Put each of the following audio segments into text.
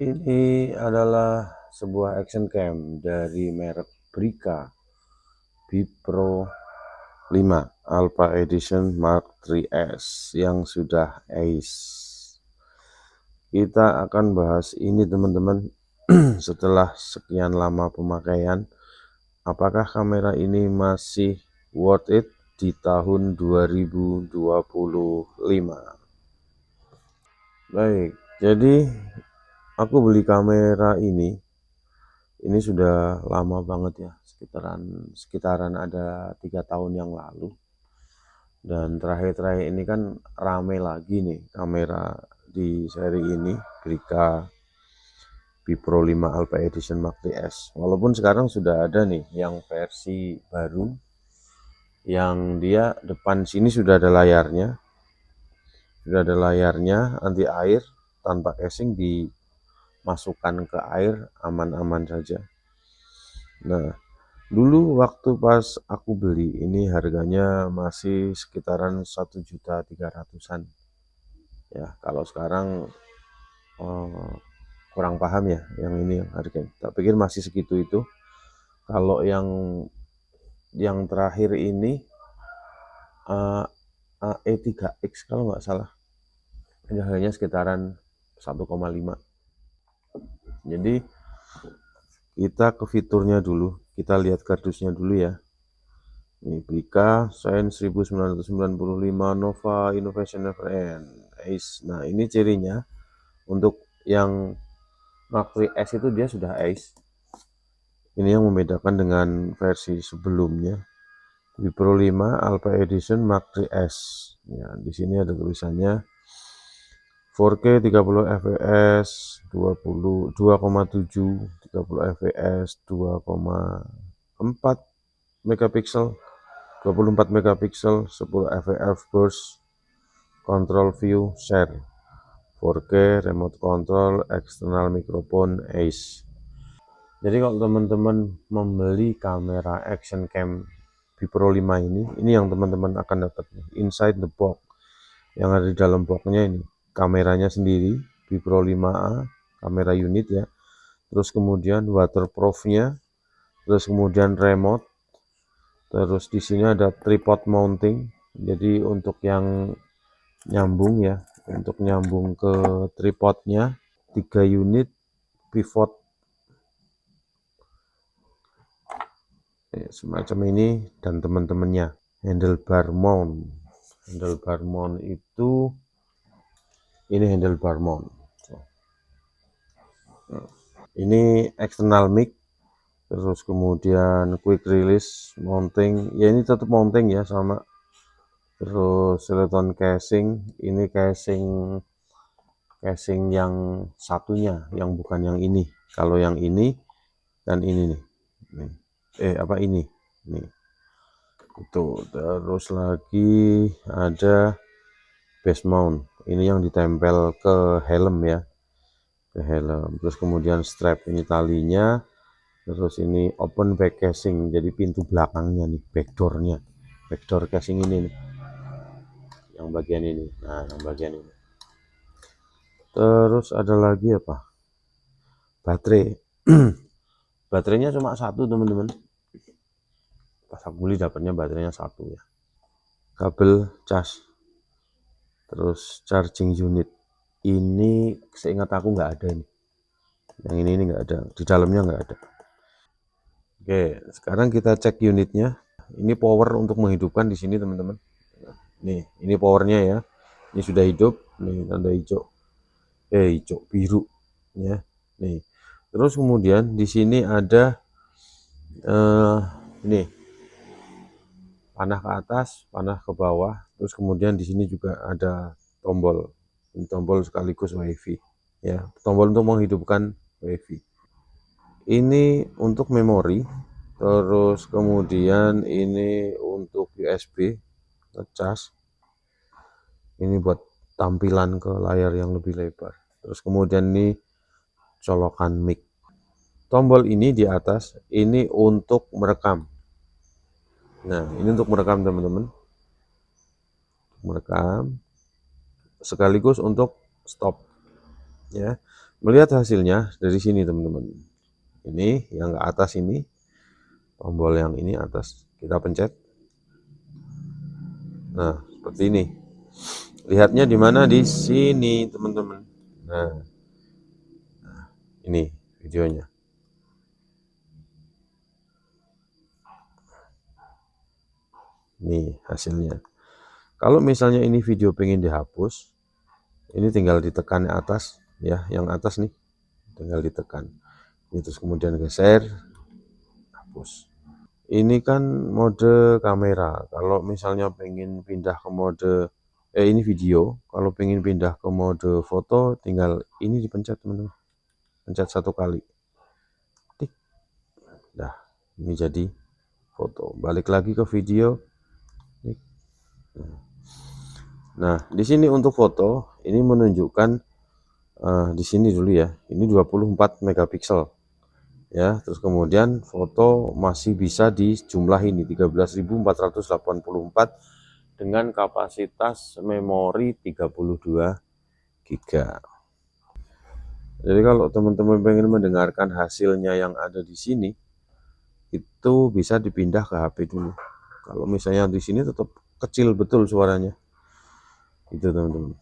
Ini adalah sebuah action cam dari merek Brica Bipro 5 Alpha Edition Mark 3S yang sudah ace. Kita akan bahas ini teman-teman. Setelah sekian lama pemakaian, apakah kamera ini masih worth it di tahun 2025? Baik, jadi aku beli kamera ini sudah lama banget ya, sekitaran ada 3 tahun yang lalu. Dan terakhir-terakhir ini kan rame lagi nih kamera di seri ini, Brica Bipro 5 Alpha Edition Mark 3S. Walaupun sekarang sudah ada nih yang versi baru, yang dia depan sini sudah ada layarnya, anti air, tanpa casing, dimasukkan ke air aman-aman saja. Nah, dulu waktu pas aku beli ini harganya masih sekitaran 1.300.000-an. Ya, kalau sekarang kurang paham ya yang ini harganya. Tak pikir masih segitu itu. Kalau yang terakhir ini AE3X kalau nggak salah, harganya sekitaran 1,5. Jadi kita ke fiturnya dulu, kita lihat kardusnya dulu ya. Ini Brica Science 1995 Nova Innovation Never End Ace. Nah, ini cirinya untuk yang Mark 3S itu dia sudah Ace. Ini yang membedakan dengan versi sebelumnya. Bipro 5 Alpha Edition Mark 3S. Ya, di sini ada tulisannya 4K 30 fps 2,7 30 fps 2,4 megapiksel 24 megapiksel 10 fps burst control view share 4K remote control external microphone ace. Jadi kalau teman-teman membeli kamera action cam Bipro 5 ini yang teman-teman akan dapat inside the box. Yang ada di dalam boxnya ini kameranya sendiri Bipro 5A kamera unit ya, terus kemudian waterproofnya, terus kemudian remote, terus di sini ada tripod mounting. Jadi untuk yang nyambung ya, untuk nyambung ke tripodnya 3 unit pivot semacam ini, dan teman-temannya handlebar mount itu ini handlebar mount. Ini external mic, terus kemudian quick release mounting ya, ini tetap mounting ya sama. Terus silicone casing, ini casing yang satunya, yang bukan yang ini. Kalau yang ini dan ini nih, ini nih itu. Terus lagi ada base mount, ini yang ditempel ke helm ya, ke helm. Terus kemudian strap, ini talinya. Terus ini open back casing, jadi pintu belakangnya nih, backdoor casing ini nih, yang bagian ini. Nah, yang bagian ini. Terus ada lagi apa? Baterai. Baterainya cuma satu teman-teman. Pas aku beli dapatnya baterainya satu ya. Kabel cas. Terus charging unit. Ini seingat aku nggak ada ini. Yang ini nggak ada. Di dalamnya nggak ada. Oke, sekarang kita cek unitnya. Ini power untuk menghidupkan di sini teman-teman. Nih, ini powernya ya. Ini sudah hidup. Nih tanda hijau. Hijau biru ya. Nih. Terus kemudian di sini ada ini panah ke atas, panah ke bawah. Terus kemudian di sini juga ada tombol. Ini tombol sekaligus WiFi ya. Tombol untuk menghidupkan WiFi. Ini untuk memori. Terus kemudian ini untuk USB ngecas. Ini buat tampilan ke layar yang lebih lebar. Terus kemudian ini colokan mic. Tombol ini di atas ini untuk merekam. Nah, ini untuk merekam teman-teman. Merekam sekaligus untuk stop. ya. Melihat hasilnya dari sini teman-teman. Ini yang ke atas ini, tombol yang ini atas kita pencet. Nah, seperti ini. Lihatnya di mana? Di sini teman-teman. Nah, ini videonya. Nih hasilnya. Kalau misalnya ini video pengen dihapus, ini tinggal ditekan atas ya, yang atas nih, tinggal ditekan. Ini terus kemudian geser, hapus. Ini kan mode kamera. Kalau misalnya pengen pindah ke mode ini video, kalau pengen pindah ke mode foto, tinggal ini dipencet teman-teman. Pencet 1 kali. Tik. Nah, ini jadi foto. Balik lagi ke video. Nah, di sini untuk foto ini menunjukkan di sini dulu ya. Ini 24 megapiksel. Ya, terus kemudian foto masih bisa di jumlah ini 13.484 dengan kapasitas memori 32 GB. Jadi kalau teman-teman pengen mendengarkan hasilnya yang ada di sini, itu bisa dipindah ke HP dulu. Kalau misalnya di sini tetap kecil betul suaranya. Itu teman-teman.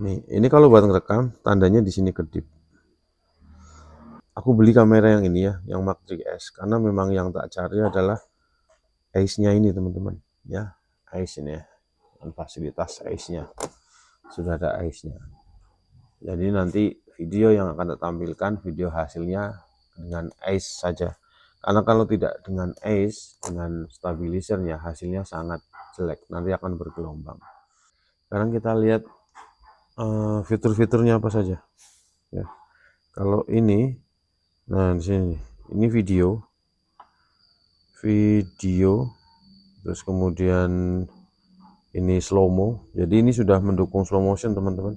Nih, ini kalau buat ngerekam, tandanya di sini kedip. Aku beli kamera yang ini ya, yang Mark 3S, karena memang yang tak cari adalah ACE-nya ini teman-teman. Ya, ACE ini ya, dan fasilitas ACE-nya. Sudah ada ACE-nya. Jadi nanti video yang akan tampilkan video hasilnya dengan ACE saja. Karena kalau tidak dengan ACE, dengan stabilizernya, hasilnya sangat jelek. Nanti akan bergelombang. Sekarang kita lihat fitur-fiturnya apa saja. Ya. Kalau ini, nah di sini, ini video, terus kemudian ini slow mo. Jadi ini sudah mendukung slow motion teman-teman.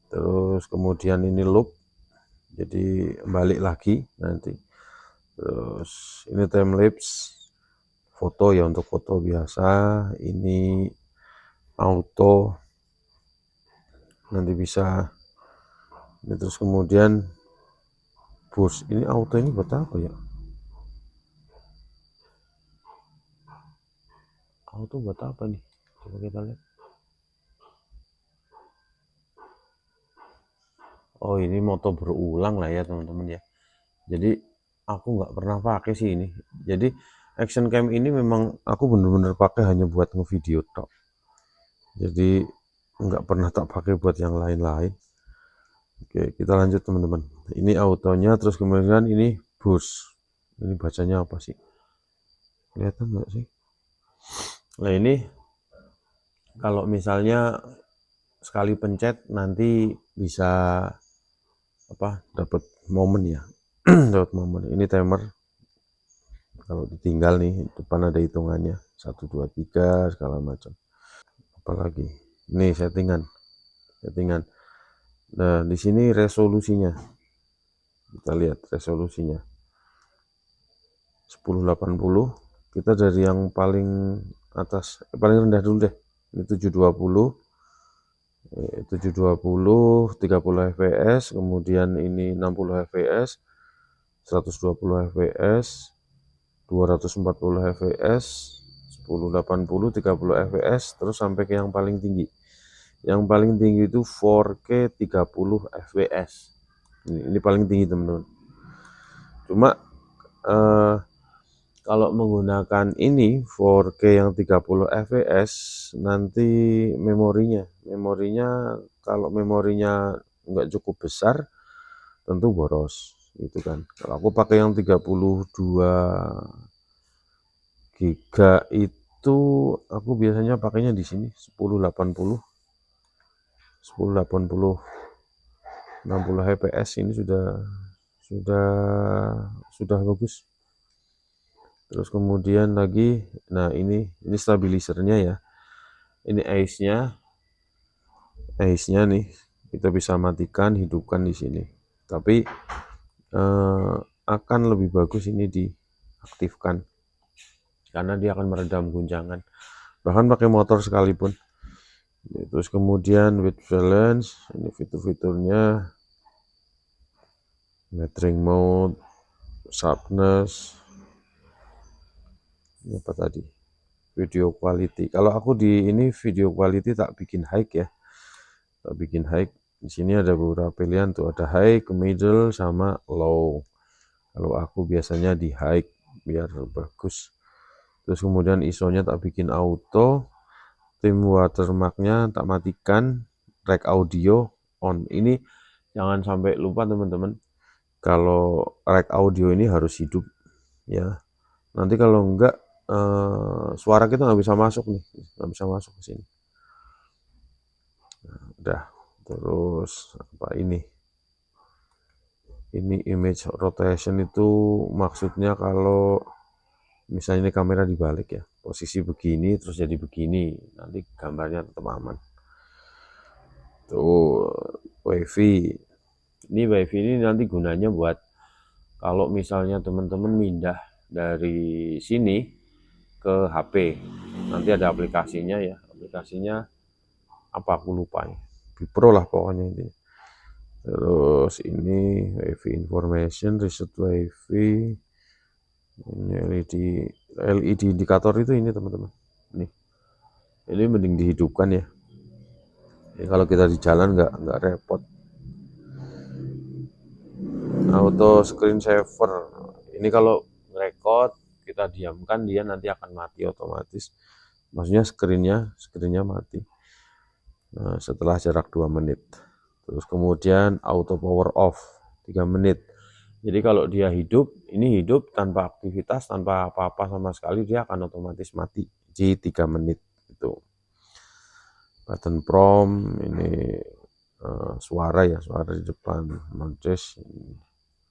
Terus kemudian ini loop, jadi balik lagi nanti. Terus ini time lapse, foto ya untuk foto biasa. Ini auto, nanti bisa. Ini terus kemudian burst. Ini auto ini buat apa ya? Auto buat apa nih? Coba kita lihat. Oh ini moto berulang lah ya teman-teman ya. Jadi aku nggak pernah pakai sih ini. Jadi action cam ini memang aku bener-bener pakai hanya buat ngevideo tok. Jadi nggak pernah tak pakai buat yang lain-lain. Oke, kita lanjut teman-teman. Ini autonya, terus kemudian ini burst. Ini bacanya apa sih? Kelihatan nggak sih? Nah ini kalau misalnya sekali pencet nanti bisa apa? Dapat momen ya. Dapat momen. Ini timer. Kalau ditinggal nih depan ada hitungannya 1 2 3 segala macam. Apalagi ini settingan. Nah di sini resolusinya, kita lihat resolusinya 1080. Kita dari yang paling atas, paling rendah dulu deh. Ini 720, 30 fps, kemudian ini 60 fps, 120 fps, 240 fps, 1080, 30 fps, terus sampai ke yang paling tinggi. Yang paling tinggi itu 4K 30 fps. Ini paling tinggi teman-teman. Cuma kalau menggunakan ini 4K yang 30 fps, nanti memorinya kalau memorinya nggak cukup besar tentu boros gitu kan. Kalau aku pakai yang 32 giga itu aku biasanya pakainya di sini 1080 60 fps. Ini sudah bagus. Terus kemudian lagi, nah ini stabilizernya ya. Ini ACE-nya nih, kita bisa matikan, hidupkan di sini. Tapi akan lebih bagus ini diaktifkan karena dia akan meredam guncangan. Bahkan pakai motor sekalipun. Terus kemudian white balance, ini fitur-fiturnya. metering mode, sharpness, ini apa tadi, video quality. Kalau aku di ini video quality tak bikin high ya, tak bikin high. Di sini ada beberapa pilihan tuh, ada high, middle, sama low. Kalau aku biasanya di high biar bagus. Terus kemudian ISO-nya tak bikin auto, trim watermark-nya tak matikan, rec audio on. Ini jangan sampai lupa teman-teman, kalau rec audio ini harus hidup ya. Nanti kalau enggak suara kita nggak bisa masuk nih, nggak bisa masuk ke sini. Nah, udah. Terus apa ini image rotation itu maksudnya kalau misalnya ini kamera dibalik ya, posisi begini terus jadi begini, nanti gambarnya tetap aman. Tuh WiFi, ini WiFi ini nanti gunanya buat kalau misalnya teman-teman pindah dari sini ke HP, nanti ada aplikasinya ya, aplikasinya apa aku lupa ya, Bipro lah pokoknya ini. Terus ini WiFi information, reset WiFi, ini LED indikator itu ini teman-teman. Ini mending dihidupkan ya. Ini kalau kita di jalan nggak repot. Auto screen saver. Ini kalau record kita diamkan dia nanti akan mati otomatis. Maksudnya screennya mati. Nah, setelah jarak 2 menit. Terus kemudian auto power off 3 menit. Jadi kalau dia hidup, ini hidup tanpa aktivitas, tanpa apa-apa sama sekali, dia akan otomatis mati di 3 menit itu. Button prompt ini suara ya, suara di depan, notice,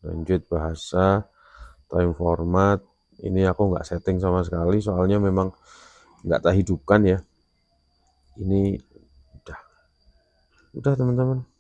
lanjut bahasa, time format. Ini aku nggak setting sama sekali, soalnya memang nggak tak hidupkan ya. Ini udah teman-teman.